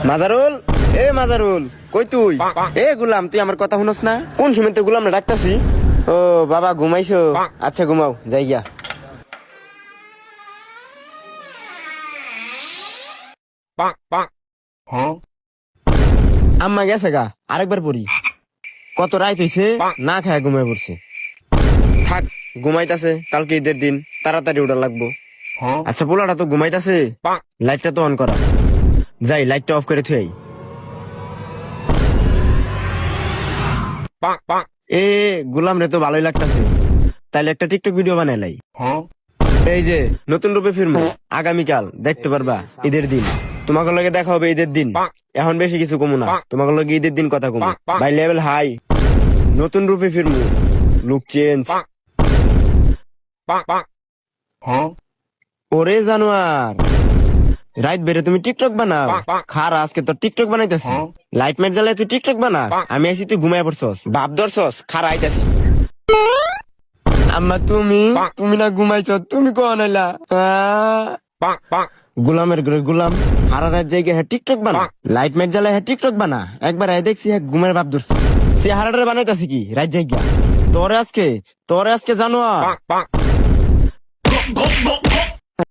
মাজারুল, এ মাজারুল, কই তুই? এ গুলাম, তুই আমার কথা শুনস না? কোন সময় গুলাম না ডাকতাছি? ও বাবা, ঘুমাইছো? আচ্ছা ঘুমাও, যাই গিয়া। আম্মা গেছে গা, আরেকবার পড়ি। কত রাত হইছে, না খায় ঘুমাই পড়ছে। থাক, ঘুমাইতাছে, কালকে ঈদের দিন, তাড়াতাড়ি উঠা লাগবো। আচ্ছা পোলাটা তো ঘুমাইতাছে, লাইটটা তো অন করা। যাই, লাইটটা অফ করে থুই। এ গুলাম রে তো ভালোই লাগতাছে, তাইলে একটা টিকটক ভিডিও বানাইলাই। এই যে নতুন রূপে ফিরবো আগামীকাল, দেখতে পারবা ঈদের দিন। তোমাকে লগে দেখা হবে ঈদের দিন। এখন বেশি কিছু কমু না, তোমাকে লগে ঈদের দিন কথা কমু। বাই লেভেল হাই, নতুন রূপে ফিরবো, লুক চেঞ্জ। ওরে জানোয়ার, রাইত বেড়ে তুমি টিকটক বানাও? খারা আজকে তো টিকটক বানাইতেছি। লাইট মাইট জ্বালায় তুই টিকটক বানাস, আমি আইসি তুই ঘুমায় পড়ছস, বাপ ধরছস, খারা আইতাছি। আম্মা তুমি তুমি না ঘুমাইছ, তুমি কখন হইলা? গুলামের ঘরে গুলাম, সারা রাত জায়গায় হ্যাঁ টিকটক বানা, লাইট মাইট জ্বালায় হ্যাঁ টিকটক বানা। একবার আই দেখছি হ্যাঁ ঘুমের বাপ ধরছি, সে হারাটারে বানাইতাছি কি রাত জায়গা। তোরে আজকে জানো।